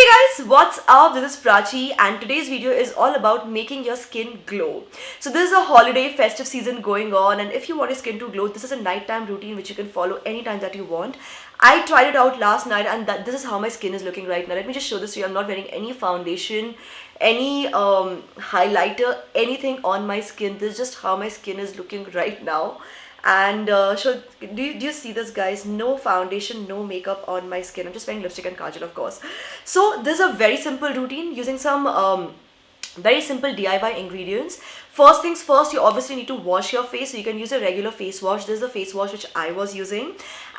Hey guys, what's up? This is Prachi and today's video is all about making your skin glow. So this is a holiday festive season going on, and if you want your skin to glow, this is a nighttime routine which you can follow anytime that you want. I tried it out last night and this is how my skin is looking right now. Let me just show this to you. I'm not wearing any foundation, any highlighter, anything on my skin. This is just how my skin is looking right now. And do you see this, guys? No foundation, no makeup on my skin. I'm just wearing lipstick and kajal, of course. So this is a very simple routine using some very simple DIY ingredients. First things first, you obviously need to wash your face. So you can use a regular face wash. This is the face wash which I was using,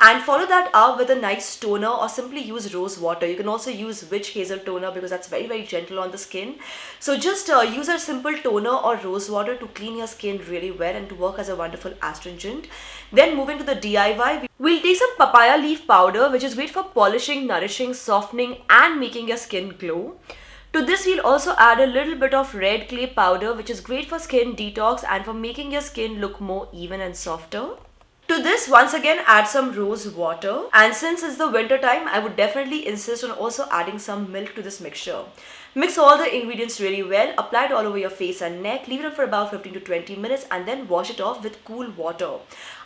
and follow that up with a nice toner, or simply use rose water. You can also use witch hazel toner because that's very gentle on the skin. So just use a simple toner or rose water to clean your skin really well and to work as a wonderful astringent. Then moving to the DIY, we'll take some papaya leaf powder, which is great for polishing, nourishing, softening and making your skin glow. To this, we'll also add a little bit of red clay powder, which is great for skin detox and for making your skin look more even and softer. To this, once again, add some rose water. And since it's the winter time, I would definitely insist on also adding some milk to this mixture. Mix all the ingredients really well, apply it all over your face and neck, leave it on for about 15 to 20 minutes and then wash it off with cool water.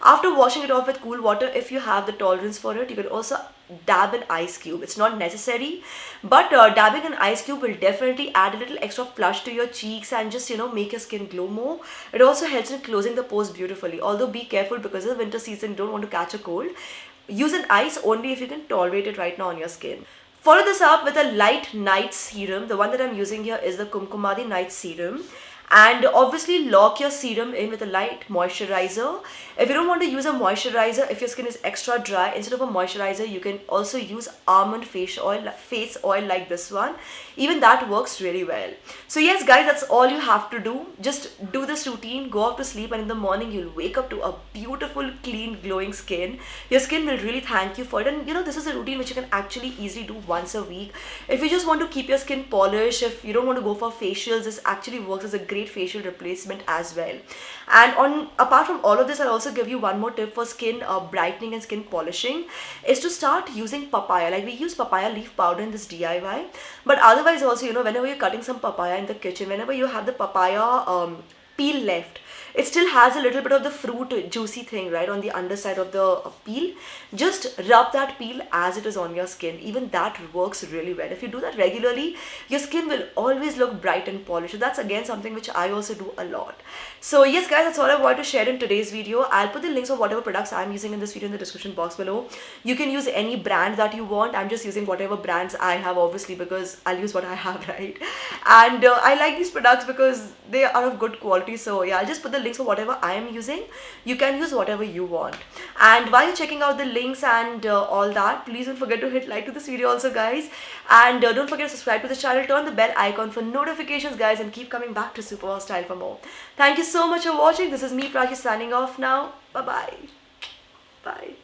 After washing it off with cool water, if you have the tolerance for it, you can also dab an ice cube. It's not necessary, but dabbing an ice cube will definitely add a little extra flush to your cheeks and just make your skin glow more. It also helps in closing the pores beautifully. Although be careful, because of the winter season, you don't want to catch a cold. Use an ice only if you can tolerate it right now on your skin. Follow this up with a light night serum. The one that I'm using here is the Kumkumadi Night Serum. And obviously lock your serum in with a light moisturizer. If you don't want to use a moisturizer, if your skin is extra dry, instead of a moisturizer, you can also use almond face oil like this one. Even that works really well. So yes guys, that's all you have to do. Just do this routine, go off to sleep, and in the morning you'll wake up to a beautiful, clean, glowing skin. Your skin will really thank you for it. And this is a routine which you can actually easily do once a week. If you just want to keep your skin polished, if you don't want to go for facials, this actually works as a great facial replacement as well. And apart from all of this, I'll also give you one more tip for skin brightening and skin polishing, is to start using papaya. Like, we use papaya leaf powder in this DIY, but otherwise also, whenever you're cutting some papaya in the kitchen, whenever you have the papaya peel left, it still has a little bit of the fruit juicy thing right on the underside of the peel. Just rub that peel as it is on your skin. Even that works really well. If you do that regularly, your skin will always look bright and polished. So that's again something which I also do a lot. So yes guys, that's all I wanted to share in today's video. I'll put the links of whatever products I'm using in this video in the description box below. You can use any brand that you want. I'm just using whatever brands I have, obviously, because I'll use what I have, right? And I like these products because they are of good quality. So yeah, I'll just put the links for whatever I am using. You can use whatever you want. And while you're checking out the links and all that, please don't forget to hit like to this video also, guys. And don't forget to subscribe to the channel, turn the bell icon for notifications, guys, and keep coming back to Superpower Style for more. Thank you so much for watching. This is me, Prachi, signing off now. Bye-bye. Bye.